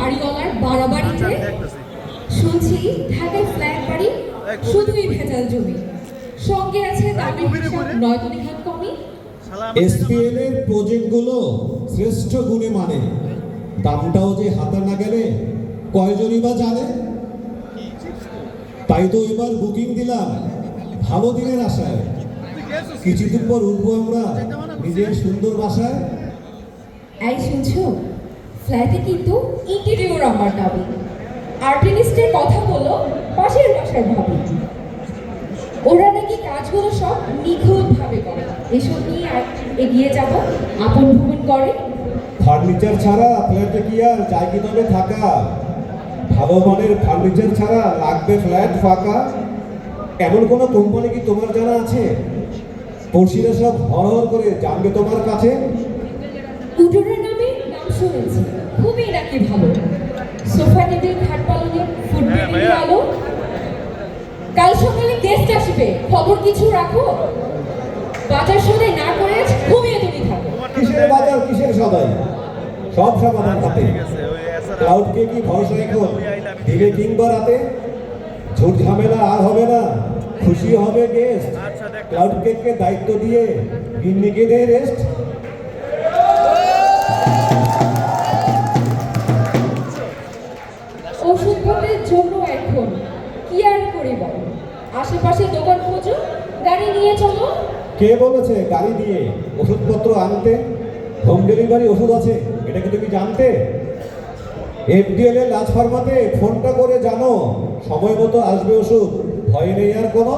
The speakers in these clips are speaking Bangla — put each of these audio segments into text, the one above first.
বাড়িওয়ালার বাড়াবাড়িতে শুনছি ঢাকায় ফ্ল্যাট বাড়ি শুধুই ভেজাল জমি, সঙ্গে আছে দাবি নয়তনী হাত কমি। এসপিএল এর প্রজেক্টগুলো শ্রেষ্ঠ গুণে মানে, দামটাও যে হাতে না গেলে কয়জনই বা জানে। তাই তো এবার বুকিং দিলাম ভালো দিনের আশায়, কিছুদিন পর উঠবো আমরা নিজের সুন্দর বাসায়। এই শুনছো, ফ্ল্যাটে কিন্তু ইন্টেরিয়র আমার দাবি, আর্টিস্টের কথা বলো পাশের বাসায় ভাবি, ওরা নাকি কাজগুলো সব নিখুঁতভাবে করে। এসব নিয়ে এগিয়ে যাব আপন ভ্রমণ করে। ফার্নিচার ছাড়া ফ্ল্যাটে কি আর চাই কি তবে থাকা, ভালো মানের ফার্নিচার ছাড়া লাগবে ফ্ল্যাট ফাঁকা। এমন কোনো কোম্পানি কি তোমার জানা আছে, পড়শিরা সব হরহর করে জানবে তোমার কাছে? উডোরের নামে নাম শুনেছি, খুবই নাকি ভালো, সোফা টেবিল খাট পালনে ফুটবে আলো। কাল সকালে গেস্ট আসবে, খবর কিছু রাখো, বাজার সদাই না করে ঘুমিয়ে তুমি থাকো। কিসের বাজার কিসের সদাই, সব সমাধান হাতে। ক্লাউডকে কি ভরসা এখন দিলে কিংবা রাতে, ঝুট ঝামেলা আর হবে না, খুশি হবে গেস্ট। ক্লাউড কেককে দায়িত্ব দিয়ে গিন্নিকে দে রেস্ট। ওষুধপত্রের জন্য এখন কি আর করি বলো, আশেপাশে দোকান খোঁজো, গাড়ি নিয়ে চলো। কে বলেছে গাড়ি দিয়ে ওষুধপত্র আনতে? হোম ডেলিভারি ওষুধ আছে, এটা কি তুমি জানতে? এফডিএল এর লাজ ফার্মাতে ফোনটা করে জানো, সময় মতো আসবে ওষুধ, ভয় নেই আর কোনো।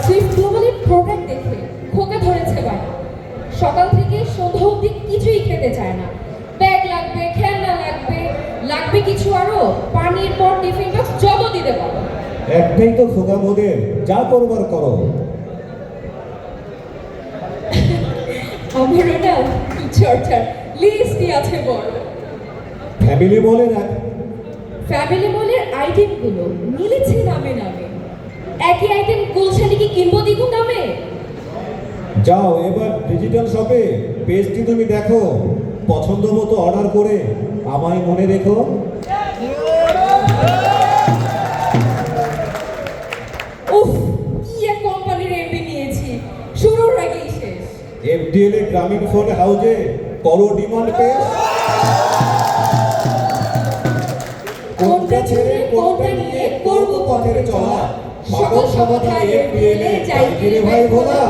সুইফট গ্লোবালের প্রোডাক্ট দেখে খোকা ধরেছে বাড়ি, সকাল থেকে সন্ধ্যা অবধি কিছুই খেতে চায় না। ব্যাগ লাগবে, খেলনা লাগবে, লাগবে কিছু আরো, পানির পর টিফিন বক্স যত দিতে পারো। একটাই তো খোকা মোদের, যা করবার করো। আমারও না চর্চার লিস্টই আছে বড়। ফ্যামিলি মলের ফ্যামিলি মলের আইটেমগুলো মিলেছে নামে নামে, একই আইটেম গুলশানি কি কিনবো দ্বিগুণ দামে? যাও এবার ডিজিটাল শপে পেজটি তুমি দেখো, পছন্দ মতো অর্ডার করে আমায় মনে রেখো। উফ, কি এক কোম্পানির এমবি নিয়েছি, শুরুর আগেই শেষ। এফডিএল এ গ্রামীণ ফোন হাউজে করো ডিমান্ড পেশ। কোনটা ছেড়ে কোনটা নিয়ে করবো পথের চলা, সকল সমাধান এফডিএল এ চাই কিরে ভাই ভোলা।